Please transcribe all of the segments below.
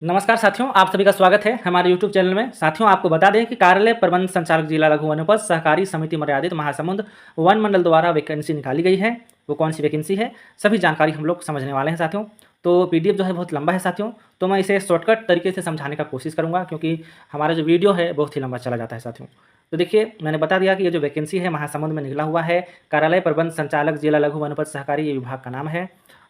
नमस्कार साथियों, आप सभी का स्वागत है हमारे यूट्यूब चैनल में। साथियों, आपको बता दें कि कार्यालय प्रबंध संचालक जिला लघु वनोपज सहकारी समिति मर्यादित महासमुंद वन मंडल द्वारा वैकेंसी निकाली गई है। वो कौन सी वैकेंसी है, सभी जानकारी हम लोग समझने वाले हैं साथियों। तो पीडीएफ जो है बहुत लंबा है साथियों, तो मैं इसे शॉर्टकट तरीके से समझाने का कोशिश करूँगा, क्योंकि हमारा जो वीडियो है बहुत ही लंबा चला जाता है साथियों। तो देखिए, मैंने बता दिया कि ये जो वैकेंसी है महासमुंद में निकला हुआ है, कार्यालय प्रबंध संचालक जिला लघु वनोपज सहकारी, ये विभाग का नाम है।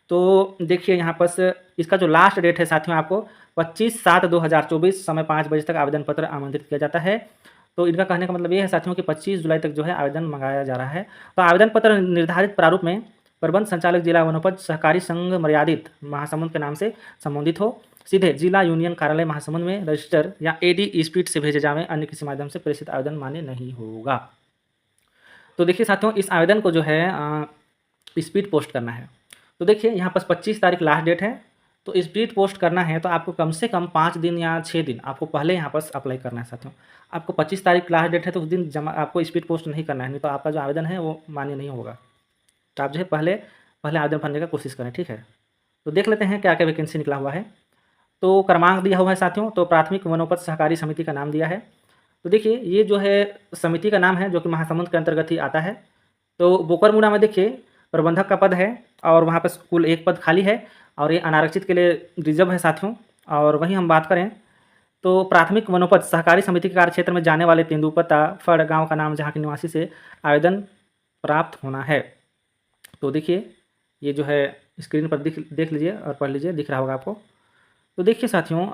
तो देखिए यहाँ पर इसका जो लास्ट डेट है साथियों, आपको 25/7/2024 समय 5 बजे तक आवेदन पत्र आमंत्रित किया जाता है। तो इनका कहने का मतलब ये है साथियों कि 25 जुलाई तक जो है आवेदन मंगाया जा रहा है। तो आवेदन पत्र निर्धारित प्रारूप में प्रबंध संचालक जिला वनोपज सहकारी संघ मर्यादित महासमुंद के नाम से संबोधित हो, सीधे जिला यूनियन कार्यालय महासमुंद में रजिस्टर या एडी स्पीड से भेजे जावें, अन्य किसी माध्यम से प्रेषित आवेदन मान्य नहीं होगा। तो देखिए साथियों, इस आवेदन को जो है स्पीड पोस्ट करना है। तो देखिए यहाँ पर 25 तारीख लास्ट डेट है। तो स्पीड पोस्ट करना है तो आपको कम से कम 5 दिन या 6 दिन आपको पहले यहाँ पर अप्लाई करना है साथियों। आपको 25 तारीख लास्ट डेट है, तो उस दिन जमा आपको स्पीड पोस्ट नहीं करना है, नहीं तो आपका जो आवेदन है वो मान्य नहीं होगा। तो आप जो है पहले पहले आवेदन भरने का कोशिश करें, ठीक है। तो देख लेते हैं क्या क्या वैकेंसी निकला हुआ है। तो क्रमांक दिया हुआ है साथियों, तो प्राथमिक वनोपज सहकारी समिति का नाम दिया है। तो देखिए ये जो है समिति का नाम है, जो कि महासमुंद के अंतर्गत ही आता है। तो बोकरमुड़ा में देखिए प्रबंधक का पद है, और वहाँ पर कुल 1 पद खाली है, और ये अनारक्षित के लिए रिजर्व है साथियों। और वहीं हम बात करें तो प्राथमिक वनोपज सहकारी समिति के कार्यक्षेत्र में जाने वाले तेंदुपत्ता फड़ गांव का नाम जहाँ के निवासी से आवेदन प्राप्त होना है। तो देखिए ये जो है स्क्रीन पर देख लीजिए और पढ़ लीजिए, दिख रहा होगा आपको। तो देखिए साथियों,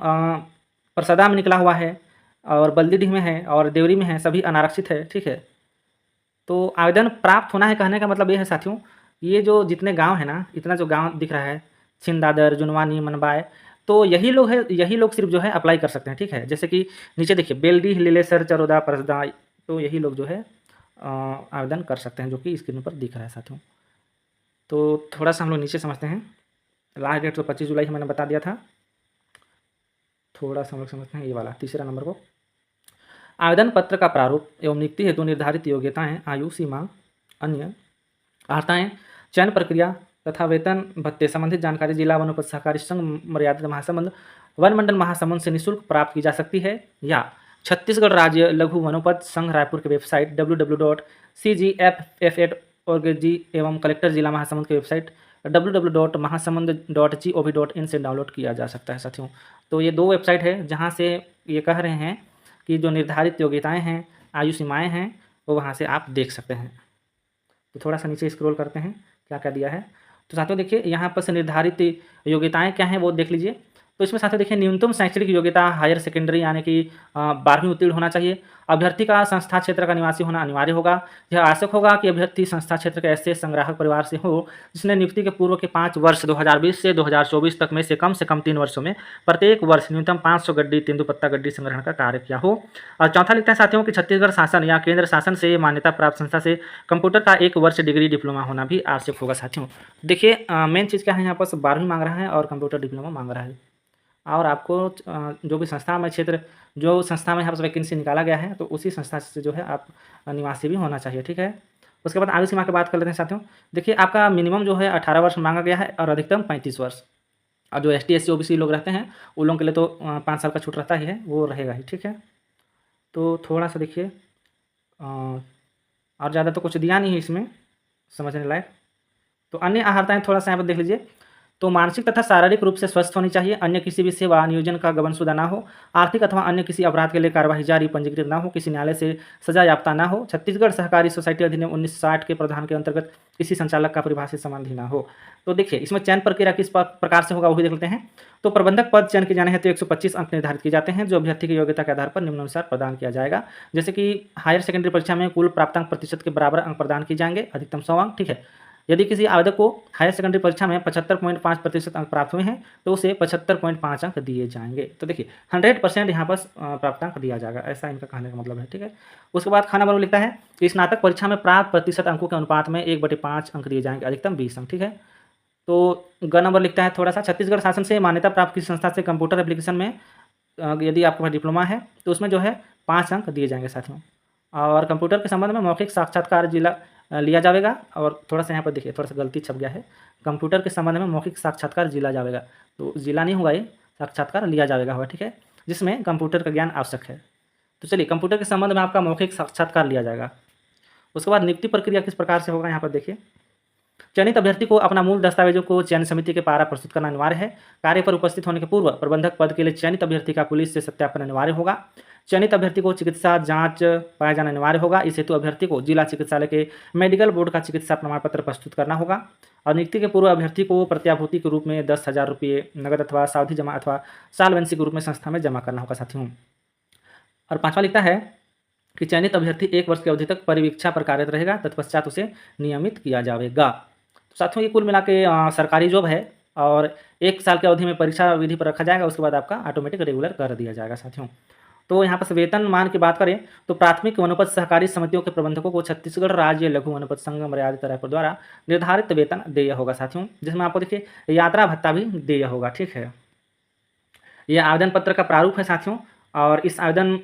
परसदा में निकला हुआ है, और बल्दीडीह में है, और देवरी में है, सभी अनारक्षित है, ठीक है। तो आवेदन प्राप्त होना है कहने का मतलब ये है साथियों, ये जो जितने गांव है ना, इतना जो गांव दिख रहा है, छिंदादर, जुनवानी, मनबाय, तो यही लोग है, यही लोग सिर्फ जो है अप्लाई कर सकते हैं, ठीक है। जैसे कि नीचे देखिए बेलडीह, लीलेसर, चरोदा, परसदा, तो यही लोग जो है आवेदन कर सकते हैं, जो कि स्क्रीन पर दिख रहा है साथियों। तो थोड़ा सा हम लोग नीचे समझते हैं। लास्ट डेट तो 25 जुलाई मैंने बता दिया था। थोड़ा सा हम लोग समझते हैं ये वाला तीसरा नंबर को। आवेदन पत्र का प्रारूप एवं नियुक्ति हेतु निर्धारित योग्यताएं, आयु सीमा, अन्य अर्हताएं, चयन प्रक्रिया तथा वेतन भत्ते संबंधित जानकारी जिला वनोपज सहकारी संघ मर्यादित महासमुंद वन मंडल महासमुंद से निःशुल्क प्राप्त की जा सकती है, या छत्तीसगढ़ राज्य लघु वनोपज संघ रायपुर की वेबसाइट www.cgffed.org एवं कलेक्टर जिला महासमुंद की वेबसाइट www.mahasamund.gov.in से डाउनलोड किया जा सकता है साथियों। तो ये 2 वेबसाइट है जहाँ से ये कह रहे हैं कि जो निर्धारित योग्यताएं हैं, आयु सीमाएं हैं, वो वहाँ से आप देख सकते हैं। तो थोड़ा सा नीचे स्क्रॉल करते हैं क्या क्या दिया है। तो साथियों देखिए यहाँ पर से निर्धारित योग्यताएं क्या हैं वो देख लीजिए। तो इसमें साथियों देखिए न्यूनतम शैक्षणिक योग्यता हायर सेकेंडरी यानी कि 12वीं उत्तीर्ण होना चाहिए। अभ्यर्थी का संस्था क्षेत्र का निवासी होना अनिवार्य होगा। यह आवश्यक होगा कि अभ्यर्थी संस्था क्षेत्र के ऐसे संग्राहक परिवार से हो जिसने नियुक्ति के पूर्व के 5 वर्ष 2020 से 2024 तक में से कम 3 वर्षों में प्रत्येक वर्ष न्यूनतम 500 गड्डी तेंदुपत्ता गड्डी संग्रहण का कार्य किया हो। और चौथा लिखता है साथियों कि छत्तीसगढ़ शासन या केंद्र शासन से मान्यता प्राप्त संस्था से कंप्यूटर का 1 वर्ष डिग्री डिप्लोमा होना भी आवश्यक होगा साथियों। देखिए मेन चीज़ क्या है, यहाँ पर 12वीं मांग रहा है और कंप्यूटर डिप्लोमा मांग रहा है। और आपको जो भी संस्था में क्षेत्र, जो संस्था में यहाँ पर वैकेंसी निकाला गया है, तो उसी संस्था से जो है आप निवासी भी होना चाहिए, ठीक है। उसके बाद आयु सीमा की बात कर लेते हैं साथियों। देखिए आपका मिनिमम जो है 18 वर्ष मांगा गया है, और अधिकतम 35 वर्ष। और जो ST SC OBC लोग रहते हैं उन लोगों के लिए तो 5 साल का छूट रहता ही है, वो रहेगा ही, ठीक है। तो थोड़ा सा देखिए और ज़्यादा तो कुछ दिया नहीं है इसमें समझने लायक। तो अन्य आहारताएँ थोड़ा सा यहाँ पर देख लीजिए। तो मानसिक तथा शारीरिक रूप से स्वस्थ होनी चाहिए, अन्य किसी भी सेवा नियोजन का गबनशुदा ना हो, आर्थिक अथवा अन्य किसी अपराध के लिए कार्यवाही जारी पंजीकृत ना हो, किसी न्यायालय से सजा याफ्ता ना हो, छत्तीसगढ़ सहकारी सोसाइटी अधिनियम 1960 के प्रावधान के अंतर्गत किसी संचालक का परिभाषित संबंध ही ना हो। तो देखिए इसमें चयन प्रक्रिया किस प्रकार से होगा वही देख लेते हैं। तो प्रबंधक पद चयन किए जाने हेतु 125 अंक निर्धारित किए जाते हैं, जो अभ्यर्थी की योग्यता के आधार पर निम्नानुसार प्रदान किया जाएगा। जैसे कि हायर सेकेंडरी परीक्षा में कुल प्राप्तांक प्रतिशत के बराबर अंक प्रदान किए जाएंगे, अधिकतम 100 अंक, ठीक है। यदि किसी आवेदक को हायर सेकेंडरी परीक्षा में 75.5% अंक प्राप्त हुए हैं तो उसे 75.5 अंक दिए जाएंगे। तो देखिए 100% यहाँ पर प्राप्तांक दिया जाएगा, ऐसा इनका कहने का मतलब है, ठीक है। उसके बाद खाना बनो लिखता है कि स्नातक परीक्षा में प्राप्त प्रतिशत अंकों के अनुपात में 1/5 अंक दिए जाएंगे, अधिकतम 20 अंक, ठीक है। तो ग नंबर लिखता है थोड़ा सा, छत्तीसगढ़ शासन से मान्यता प्राप्त किसी संस्था से कंप्यूटर एप्लीकेशन में यदि आपके पास डिप्लोमा है तो उसमें जो है 5 अंक दिए जाएंगे साथियों। और कंप्यूटर के संबंध में मौखिक साक्षात्कार जिला लिया जाएगा। और थोड़ा सा यहाँ पर देखिए थोड़ा सा गलती छप गया है, कंप्यूटर के संबंध में मौखिक साक्षात्कार जिला जाएगा, तो जिला नहीं होगा ये, साक्षात्कार लिया जाएगा होगा, ठीक है, जिसमें कंप्यूटर का ज्ञान आवश्यक है। तो चलिए, कंप्यूटर के संबंध में आपका मौखिक साक्षात्कार लिया जाएगा। उसके बाद नियुक्ति प्रक्रिया किस प्रकार से होगा यहाँ पर देखिए। चयनित अभ्यर्थी को अपना मूल दस्तावेजों को चयन समिति के द्वारा प्रस्तुत करना अनिवार्य है। कार्य पर उपस्थित होने के पूर्व प्रबंधक पद के लिए चयनित अभ्यर्थी का पुलिस से सत्यापन अनिवार्य होगा। चयनित अभ्यर्थी को चिकित्सा जांच पाया जाना अनिवार्य होगा। इस हेतु अभ्यर्थी को जिला चिकित्सालय के मेडिकल बोर्ड का चिकित्सा प्रमाण पत्र प्रस्तुत करना होगा। और नियुक्ति के पूर्व अभ्यर्थी को प्रत्याभूति के रूप में 10,000 रुपये नगद अथवा सावधि जमा अथवा सालवेंसी के रूप में संस्था में जमा करना होगा साथियों। और पांचवा लिखता है कि चयनित अभ्यर्थी 1 वर्ष की अवधि तक परिवीक्षा पर कार्यरत रहेगा, तत्पश्चात उसे नियमित किया जाएगा। तो साथियों, ये कुल मिला के सरकारी जॉब है और 1 साल की अवधि में परीक्षा विधि पर रखा जाएगा, उसके बाद आपका ऑटोमेटिक रेगुलर कर दिया जाएगा साथियों। तो यहाँ पर वेतनमान की बात करें तो प्राथमिक वनोपज सहकारी समितियों के प्रबंधकों को छत्तीसगढ़ राज्य लघु वनोपज संघ मर्यादित रायपुर द्वारा निर्धारित वेतन देय होगा साथियों, जिसमें आपको देखिए यात्रा भत्ता भी देय होगा, ठीक है। यह आवेदन पत्र का प्रारूप है साथियों, और इस आवेदन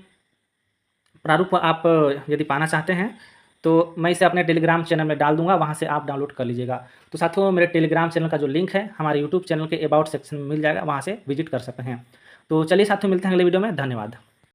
प्रारूप आप यदि पाना चाहते हैं तो मैं इसे अपने टेलीग्राम चैनल में डाल दूंगा, वहाँ से आप डाउनलोड कर लीजिएगा। तो साथियों, मेरे टेलीग्राम चैनल का जो लिंक है हमारे यूट्यूब चैनल के अबाउट सेक्शन में मिल जाएगा, वहाँ से विजिट कर सकते हैं। तो चलिए साथियों, मिलते हैं अगले वीडियो में। धन्यवाद।